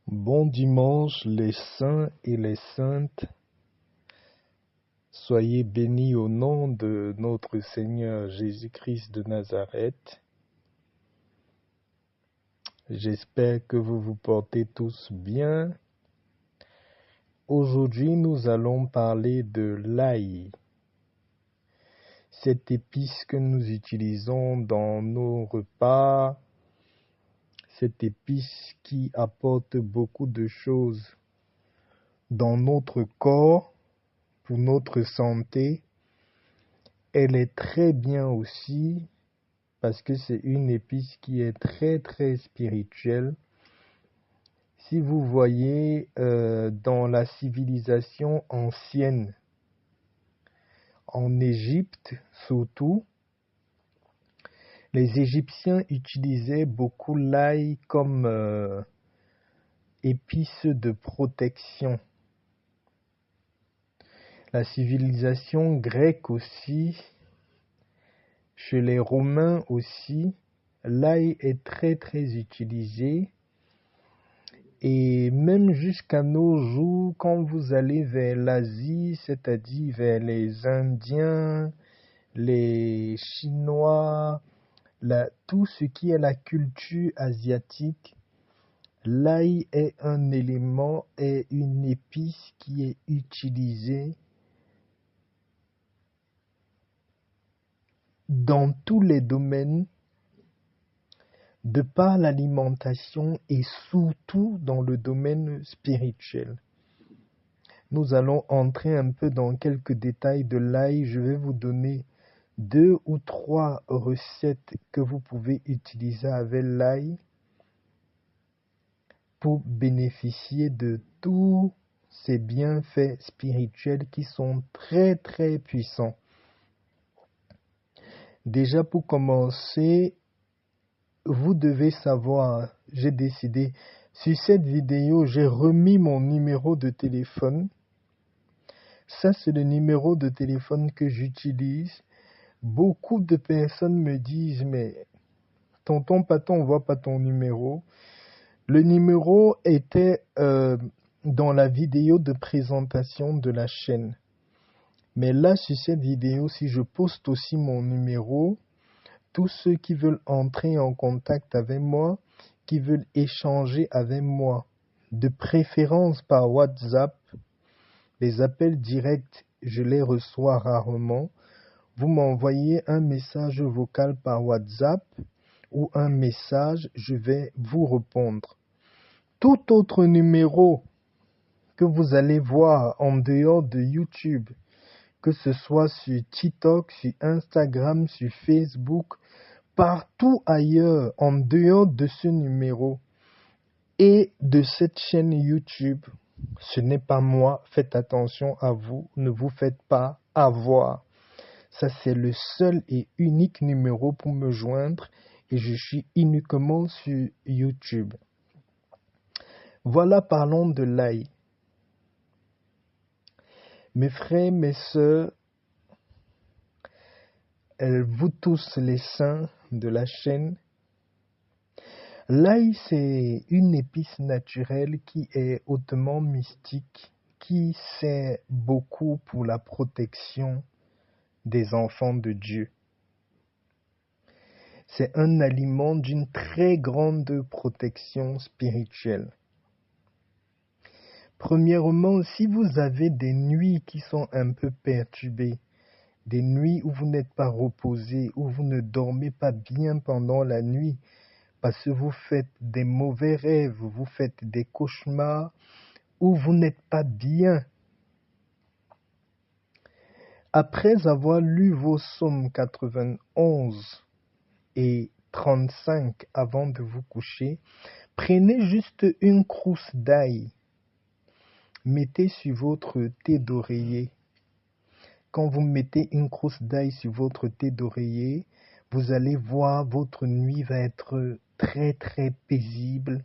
Bon dimanche, les saints et les saintes, soyez bénis au nom de notre Seigneur Jésus-Christ de Nazareth. J'espère que vous vous portez tous bien. Aujourd'hui, nous allons parler de l'ail, cette épice que nous utilisons dans nos repas, cette épice qui apporte beaucoup de choses dans notre corps, pour notre santé. Elle est très bien aussi parce que c'est une épice qui est très très spirituelle. Si vous voyez dans la civilisation ancienne, en Égypte surtout, les Égyptiens utilisaient beaucoup l'ail comme épice de protection. La civilisation grecque aussi, chez les Romains aussi, l'ail est très très utilisé. Et même jusqu'à nos jours, quand vous allez vers l'Asie, c'est-à-dire vers les Indiens, les Chinois, tout ce qui est la culture asiatique, l'ail est un élément, est une épice qui est utilisée dans tous les domaines, de par l'alimentation et surtout dans le domaine spirituel. Nous allons entrer un peu dans quelques détails de l'ail. Je vais vous donner 2 ou 3 recettes que vous pouvez utiliser avec l'ail pour bénéficier de tous ces bienfaits spirituels qui sont très très puissants. Déjà pour commencer, vous devez savoir, j'ai décidé, sur cette vidéo, j'ai remis mon numéro de téléphone. Ça, c'est le numéro de téléphone que j'utilise. Beaucoup de personnes me disent, mais tonton Paton, on voit pas ton numéro. Le numéro était dans la vidéo de présentation de la chaîne. Mais là, sur cette vidéo, si je poste aussi mon numéro, tous ceux qui veulent entrer en contact avec moi, qui veulent échanger avec moi, de préférence par WhatsApp, les appels directs, je les reçois rarement. Vous m'envoyez un message vocal par WhatsApp ou un message, je vais vous répondre. Tout autre numéro que vous allez voir en dehors de YouTube, que ce soit sur TikTok, sur Instagram, sur Facebook, partout ailleurs, en dehors de ce numéro et de cette chaîne YouTube, ce n'est pas moi. Faites attention à vous, ne vous faites pas avoir. Ça, c'est le seul et unique numéro pour me joindre et je suis uniquement sur YouTube. Voilà, parlons de l'ail. Mes frères, mes sœurs, vous tous les saints de la chaîne, l'ail, c'est une épice naturelle qui est hautement mystique, qui sert beaucoup pour la protection des enfants de Dieu. C'est un aliment d'une très grande protection spirituelle. Premièrement, si vous avez des nuits qui sont un peu perturbées, des nuits où vous n'êtes pas reposé, où vous ne dormez pas bien pendant la nuit, parce que vous faites des mauvais rêves, vous faites des cauchemars, où vous n'êtes pas bien. Après avoir lu vos psaumes 91 et 35 avant de vous coucher, prenez juste une trousse d'ail. Mettez sur votre thé d'oreiller. Quand vous mettez une trousse d'ail sur votre thé d'oreiller, vous allez voir votre nuit va être très très paisible.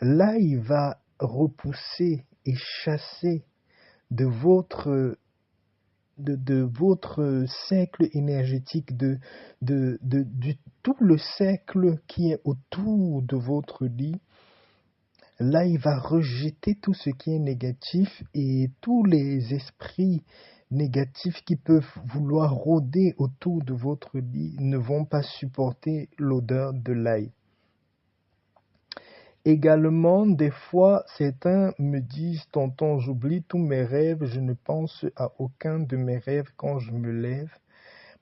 L'ail va repousser et chasser de votre cercle énergétique, de tout le cercle qui est autour de votre lit, Là, il va rejeter tout ce qui est négatif et tous les esprits négatifs qui peuvent vouloir rôder autour de votre lit ne vont pas supporter l'odeur de l'ail. Également, des fois, certains me disent, tonton, j'oublie tous mes rêves, je ne pense à aucun de mes rêves quand je me lève.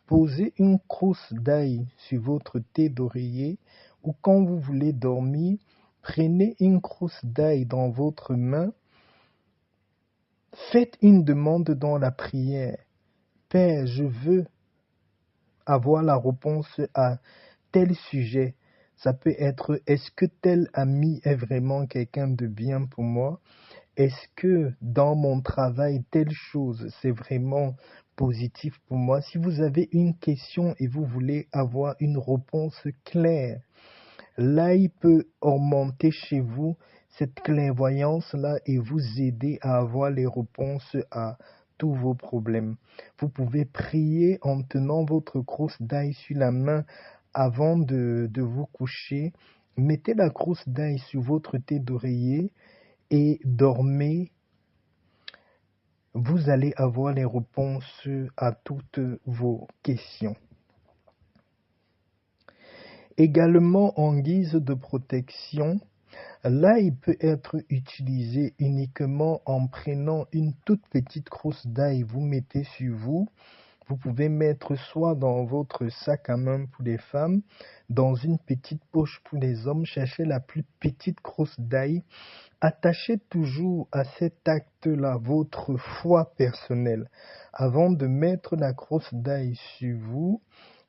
Posez une crosse d'ail sur votre thé d'oreiller ou quand vous voulez dormir, prenez une crosse d'ail dans votre main. Faites une demande dans la prière. Père, je veux avoir la réponse à tel sujet. Ça peut être, est-ce que tel ami est vraiment quelqu'un de bien pour moi? Est-ce que dans mon travail, telle chose, c'est vraiment positif pour moi? Si vous avez une question et vous voulez avoir une réponse claire, là, il peut augmenter chez vous cette clairvoyance-là et vous aider à avoir les réponses à tous vos problèmes. Vous pouvez prier en tenant votre crosse d'ail sur la main avant de vous coucher. Mettez la crosse d'ail sur votre thé d'oreiller et dormez. Vous allez avoir les réponses à toutes vos questions. Également, en guise de protection, l'ail peut être utilisé uniquement en prenant une toute petite crosse d'ail, vous mettez sur vous. Vous pouvez mettre soit dans votre sac à main pour les femmes, dans une petite poche pour les hommes, cherchez la plus petite crosse d'ail. Attachez toujours à cet acte-là votre foi personnelle. Avant de mettre la crosse d'ail sur vous,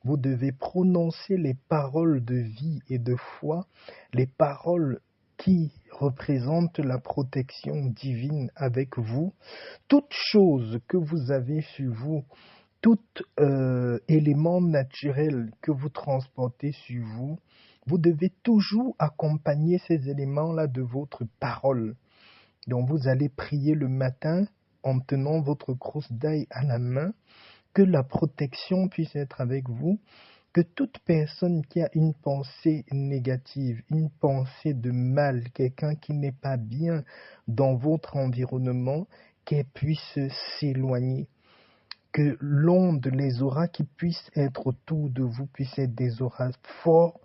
vous devez prononcer les paroles de vie et de foi, les paroles qui représentent la protection divine avec vous. Toute chose que vous avez sur vous, tout élément naturel que vous transportez sur vous, vous devez toujours accompagner ces éléments-là de votre parole. Donc vous allez prier le matin en tenant votre crosse d'ail à la main, que la protection puisse être avec vous, que toute personne qui a une pensée négative, une pensée de mal, quelqu'un qui n'est pas bien dans votre environnement, qu'elle puisse s'éloigner. Que l'onde, les auras qui puissent être autour de vous puissent être des auras forts,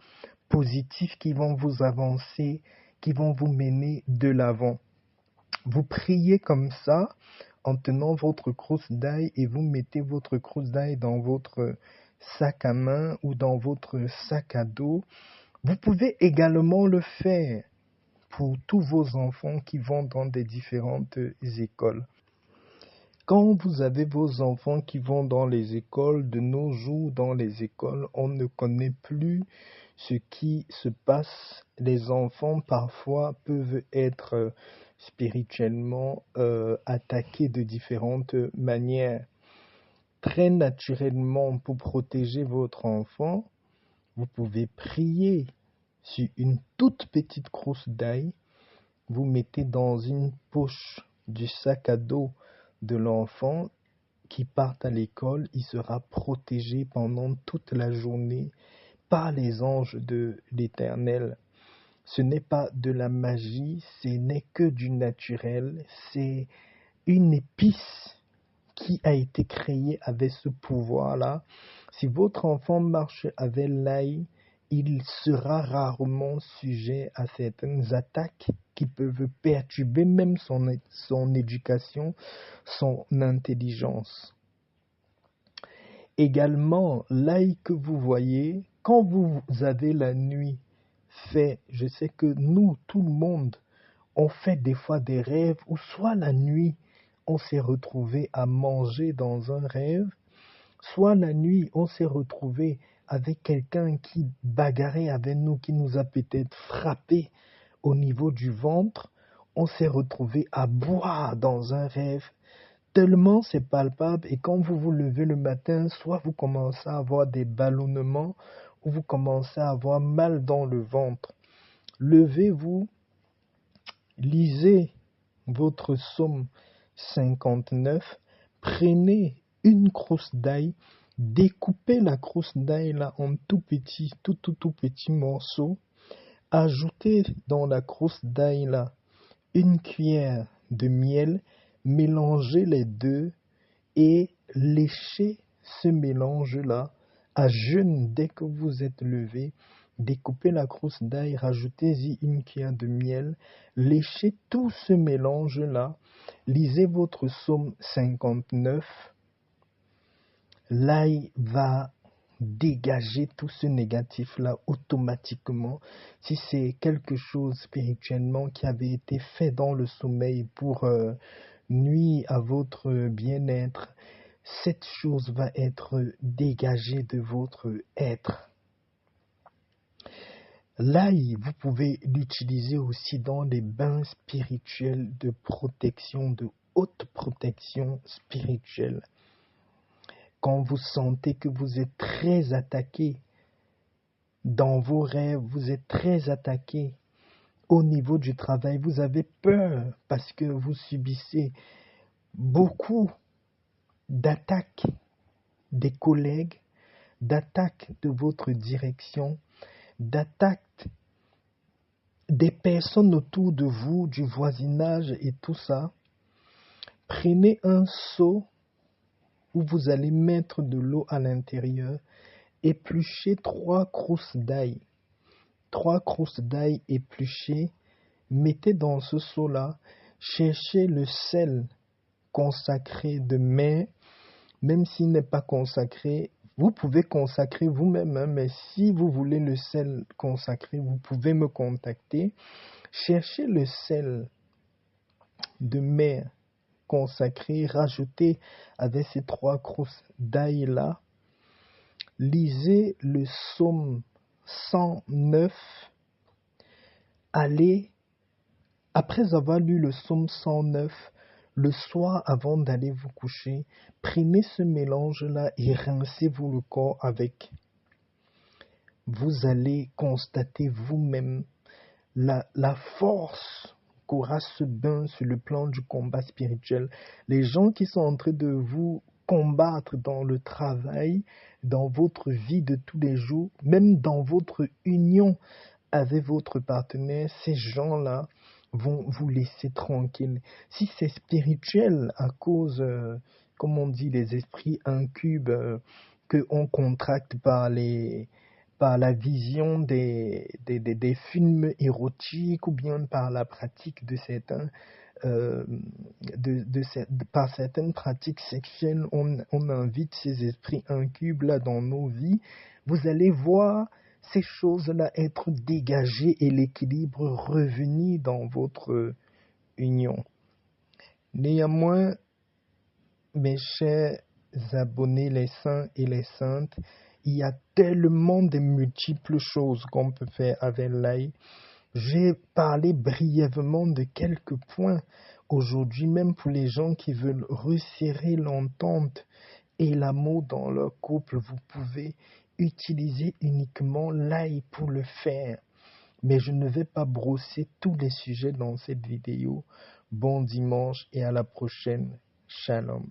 positifs, qui vont vous avancer, qui vont vous mener de l'avant. Vous priez comme ça, en tenant votre crosse d'ail et vous mettez votre crosse d'ail dans votre sac à main ou dans votre sac à dos. Vous pouvez également le faire pour tous vos enfants qui vont dans des différentes écoles. Quand vous avez vos enfants qui vont dans les écoles, de nos jours dans les écoles, on ne connaît plus ce qui se passe. Les enfants parfois peuvent être spirituellement attaqués de différentes manières. Très naturellement, pour protéger votre enfant, vous pouvez prier sur une toute petite crosse d'ail. Vous mettez dans une poche du sac à dos de l'enfant qui part à l'école, il sera protégé pendant toute la journée par les anges de l'Éternel. Ce n'est pas de la magie, ce n'est que du naturel, c'est une épice qui a été créée avec ce pouvoir-là. Si votre enfant marche avec l'ail, il sera rarement sujet à certaines attaques qui peuvent perturber même son éducation, son intelligence. Également, l'ail que vous voyez, quand vous avez la nuit fait, je sais que nous, tout le monde, on fait des fois des rêves où soit la nuit, on s'est retrouvé à manger dans un rêve, soit la nuit, on s'est retrouvé avec quelqu'un qui bagarrait avec nous, qui nous a peut-être frappé au niveau du ventre, on s'est retrouvé à boire dans un rêve. Tellement c'est palpable et quand vous vous levez le matin, soit vous commencez à avoir des ballonnements ou vous commencez à avoir mal dans le ventre. Levez-vous, lisez votre psaume 59, prenez une crosse d'ail, découpez la crosse d'ail là en tout petits morceaux, Ajoutez dans la croûte d'ail là une cuillère de miel, mélangez les deux et léchez ce mélange-là à jeûne dès que vous êtes levé. Découpez la croûte d'ail, rajoutez-y une cuillère de miel, léchez tout ce mélange-là, lisez votre psaume 59. L'ail va dégager tout ce négatif-là automatiquement. Si c'est quelque chose spirituellement qui avait été fait dans le sommeil pour nuire à votre bien-être, cette chose va être dégagée de votre être. L'ail, vous pouvez l'utiliser aussi dans les bains spirituels de protection, de haute protection spirituelle. Quand vous sentez que vous êtes très attaqué dans vos rêves, vous êtes très attaqué au niveau du travail, vous avez peur parce que vous subissez beaucoup d'attaques des collègues, d'attaques de votre direction, d'attaques des personnes autour de vous, du voisinage et tout ça. Prenez un seau où vous allez mettre de l'eau à l'intérieur, épluchez 3 crousses d'ail. 3 crousses d'ail épluchées, mettez dans ce seau-là, cherchez le sel consacré de mer, même s'il n'est pas consacré, vous pouvez consacrer vous-même, hein, mais si vous voulez le sel consacré, vous pouvez me contacter. Cherchez le sel de mer consacré, rajoutez avec ces 3 crousses d'ail-là, lisez le psaume 109, allez, après avoir lu le psaume 109, le soir avant d'aller vous coucher, prenez ce mélange-là et rincez-vous le corps avec. Vous allez constater vous-même la force qu'aura ce bain sur le plan du combat spirituel. Les gens qui sont en train de vous combattre dans le travail, dans votre vie de tous les jours, même dans votre union avec votre partenaire, ces gens-là vont vous laisser tranquille. Si c'est spirituel à cause, comme on dit, les esprits incubes qu'on contracte par la vision des films érotiques ou bien par la pratique de certains par certaines pratiques sexuelles, on invite ces esprits incubes là dans nos vies. Vous allez voir ces choses-là être dégagées et l'équilibre revenir dans votre union. Néanmoins, mes chers abonnés, les saints et les saintes, il y a tellement de multiples choses qu'on peut faire avec l'ail. J'ai parlé brièvement de quelques points aujourd'hui, même pour les gens qui veulent resserrer l'entente et l'amour dans leur couple, vous pouvez utiliser uniquement l'ail pour le faire. Mais je ne vais pas brosser tous les sujets dans cette vidéo. Bon dimanche et à la prochaine. Shalom.